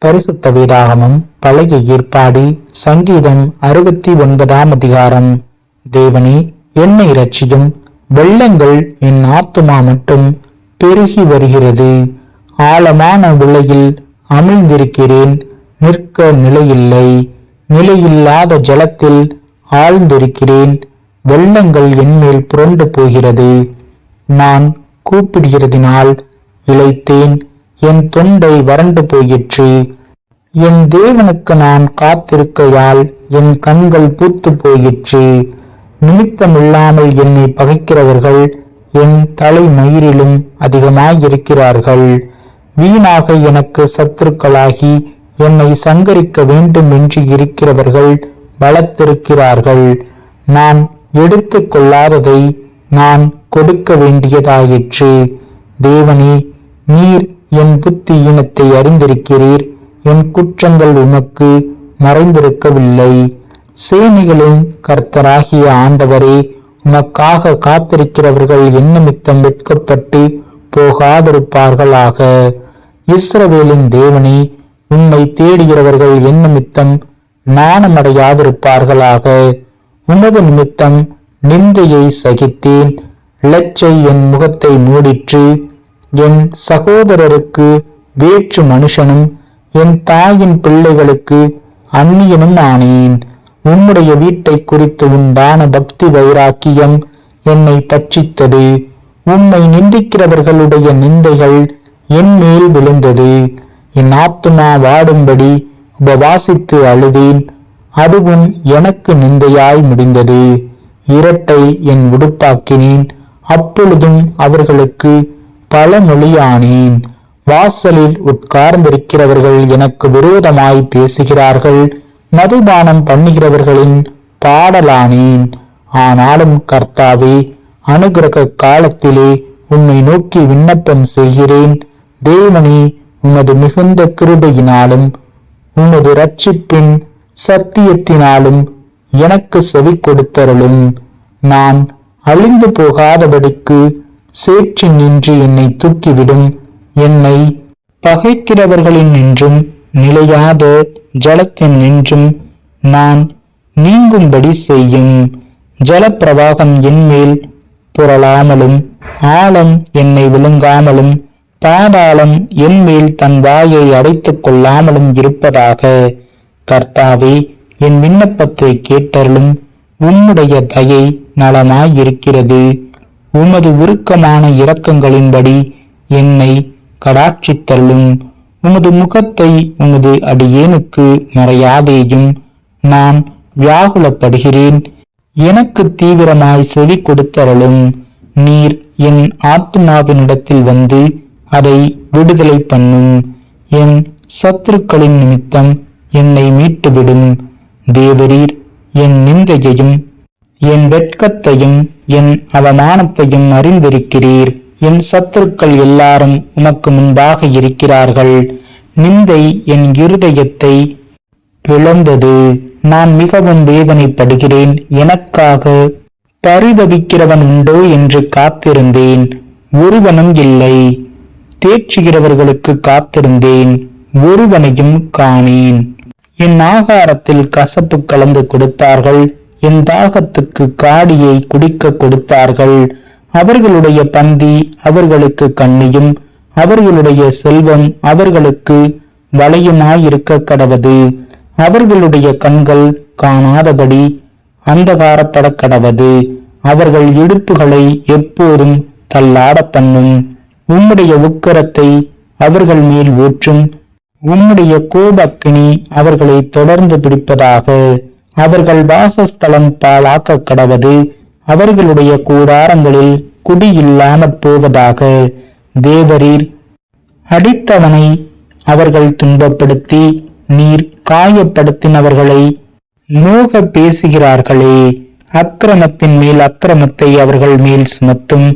பரிசுத்த வேதாகமம் பழைய ஏற்பாடு சங்கீதம் 69 அதிகாரம். தேவனே, என்னை இரட்சியும், வெள்ளங்கள் என் ஆத்துமா மட்டும் பெருகி வருகிறது. ஆழமான விளையில் அமிழ்ந்திருக்கிறேன், நிற்க நிலையில்லை. நிலையில்லாத ஜலத்தில் ஆழ்ந்திருக்கிறேன், வெள்ளங்கள் என்மேல் புரண்டு போகிறது. நான் கூப்பிடுகிறதினால் இளைத்தேன், என் தொண்டை வறண்டு போயிற்று. என் தேவனுக்கு நான் காத்திருக்கையால் என் கண்கள் பூத்து போயிற்று. நிமித்தமில்லாமல் என்னை பகைக்கிறவர்கள் என் தலைமயிரிலும் அதிகமாயிருக்கிறார்கள். வீணாக எனக்கு சத்துருக்களாகி என்னை சங்கரிக்க வேண்டும் என்று இருக்கிறவர்கள் பலத்திருக்கிறார்கள். நான் எடுத்து கொள்ளாததை நான் கொடுக்க வேண்டியதாயிற்று. தேவனே, நீர் என் புத்தியினத்தை அறிந்திருக்கிறீர். என் குற்றங்கள் உமக்கு மறைந்திருக்கவில்லை. சேனைகளின் கர்த்தராகிய ஆண்டவரே, உமக்காக காத்திருக்கிறவர்கள் என் நிமித்தம் வெட்கப்பட்டு போகாதிருப்பார்களாக. இஸ்ரவேலின் தேவனே, உம்மை தேடுகிறவர்கள் என் நிமித்தம் நாணமடையாதிருப்பார்களாக. உமது நிமித்தம் நிந்தையை சகித்தேன், இலச்சை என் முகத்தை மூடிற்று. என் சகோதரருக்கு வேற்று மனுஷனும் என் தாயின் பிள்ளைகளுக்கு அந்நியனும் ஆனேன். உம்முடைய வீட்டை குறித்து உண்டான பக்தி வைராக்கியம் என்னை பட்சித்தது. உம்மை நிந்திக்கிறவர்களுடைய நிந்தைகள் என் மேல் விழுந்தது. என் ஆத்துமா வாடும்படி உபவாசித்து அழுதேன், அதுவும் எனக்கு நிந்தையாய் முடிந்தது. இரட்டை என் உடுப்பாக்கினேன், அப்பொழுதும் அவர்களுக்கு பழமொழியானேன். வாசலில் உட்கார்ந்திருக்கிறவர்கள் எனக்கு விரோதமாய் பேசுகிறார்கள், மதுபானம் பண்ணுகிறவர்களின் பாடலானேன். ஆனாலும் கர்த்தாவே, அனுக்கிரக காலத்திலே உம்மை நோக்கி விண்ணப்பம் செய்கிறேன். தேவனே, உமது மிகுந்த கிருபையினாலும் உமது இரட்சிப்பின் சத்தியத்தினாலும் எனக்கு செவி கொடுத்தருளும். நான் அழிந்து போகாதபடிக்கு சேற்றி நின்று என்னை தூக்கிவிடும். என்னை பகைக்கிறவர்களின் நின்றும் நிலையாத ஜலத்தின் நின்றும் நான் நீங்கும்படி செய்யும். ஜலப்பிரவாகம் என்மேல் புரளாமலும் ஆழம் என்னை விழுங்காமலும் பாதாளம் என்மேல் தன் வாயை அடைத்துக் கொள்ளாமலும் இருப்பதாக. கர்த்தாவே, என் விண்ணப்பத்தை கேட்டருளும். உம்முடைய தயை நலமாயிருக்கிறது. உமது உருக்கமான இரக்கங்களின்படி என்னை கடாட்சித்தருளும். உமது முகத்தை உமது அடியேனுக்கு மறையாதேயும். நான் வியாகுலப்படுகிறேன், எனக்கு தீவிரமாய் செவி கொடுத்தருளும். நீர் என் ஆத்துமாவினிடத்தில் வந்து அதை விடுதலை பண்ணும். என் சத்துருக்களின் நிமித்தம் என்னை மீட்டுவிடும். தேவரீர் என் நிந்தையையும் என் வெட்கத்தையும் என் அவமானத்தையும் அறிந்திருக்கிறீர். என் சத்துருக்கள் எல்லாரும் உமக்கு முன்பாக இருக்கிறார்கள். நிந்தை என் இருதயத்தை பிளந்தது. நான் மிகவும் வேதனைப்படுகிறேன். எனக்காக பரிதபிக்கிறவன் உண்டோ என்று காத்திருந்தேன், ஒருவனும் இல்லை. தேற்றுகிறவர்களுக்கு காத்திருந்தேன், ஒருவனையும் காணேன். என் ஆகாரத்தில் கசப்பு கலந்து கொடுத்தார்கள், என் தாகத்துக்கு காடியை குடிக்க கொடுத்தார்கள். அவர்களுடைய பந்தி அவர்களுக்கு கண்ணியும் அவர்களுடைய செல்வம் அவர்களுக்கு வலையுமாயிருக்க கடவது. அவர்களுடைய கண்கள் காணாதபடி அந்தகாரப்பட கடவது. அவர்கள் இடுப்புகளை எப்போதும் தள்ளாட பண்ணும். உம்முடைய உக்கிரத்தை அவர்கள் மேல் ஊற்றும். உம்முடைய கோபக்கினி அவர்களை தொடர்ந்து பிடிப்பதாக. அவர்கள் வாசஸ்தலம் பாழாக்க கடவது. அவர்களுடைய கூடாரங்களில் குடியில்லாமற் போவதாக. தேவரீர் அடித்தவனை அவர்கள் துன்பப்படுத்தி நீர் காயப்படுத்தினவர்களை நோக பேசுகிறார்களே. அக்கிரமத்தின் மேல் அக்கிரமத்தை அவர்கள் மேல் சுமத்தும்.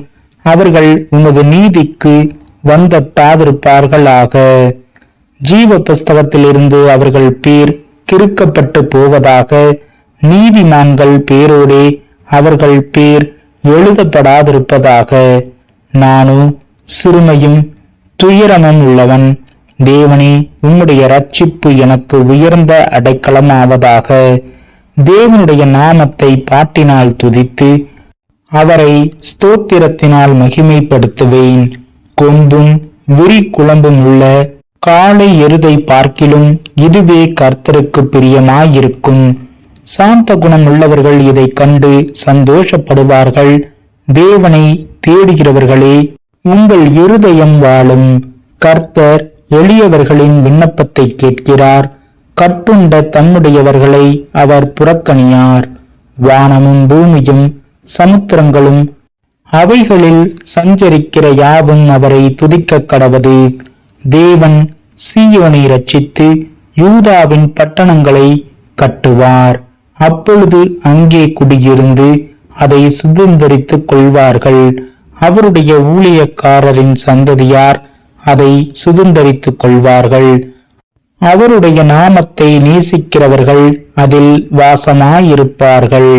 அவர்கள் உமது நீதிக்கு வந்தட்டாதிருப்பார்களாக. ஜீவ புஸ்தகத்திலிருந்து அவர்கள் பேர் கிறுக்கப்பட்டு போவதாக. நீதிமான்கள் பேரோடே அவர்கள் பேர் எழுதப்படாதிருப்பதாக. நானோ சிறுமையும் துயரமும் உள்ளவன், தேவனே, உம்முடைய இரட்சிப்பு எனக்கு உயர்ந்த அடைக்கலமாவதாக. தேவனுடைய நாமத்தை பாட்டினால் துதித்து அவரை ஸ்தோத்திரத்தினால் மகிமைப்படுத்துவேன். கொம்பும் விரி குழம்பும் உள்ள காளை எருதை பார்க்கிலும் இதுவே கர்த்தருக்கு பிரியமாயிருக்கும். சாந்த குணம் உள்ளவர்கள் இதை கண்டு சந்தோஷப்படுவார்கள். தேவனை தேடுகிறவர்களே, உங்கள் இருதயம் வாழும். கர்த்தர் எளியவர்களின் விண்ணப்பத்தை கேட்கிறார். கட்டுண்ட தம்முடையவர்களை அவர் புறக்கணியார். வானமும் பூமியும் சமுத்திரங்களும் அவைகளில் சஞ்சரிக்கிற யாவும் அவரை துதிக்க கடவது. தேவன் சீயோனை ரட்சித்து யூதாவின் பட்டணங்களை கட்டுவார். அப்பொழுது அங்கே குடியிருந்து அதை சுதந்தரித்துக் கொள்வார்கள். அவருடைய ஊழியக்காரரின் சந்ததியார் அதை சுதந்தரித்துக் கொள்வார்கள். அவருடைய நாமத்தை நேசிக்கிறவர்கள் அதில் வாசமாயிருப்பார்கள்.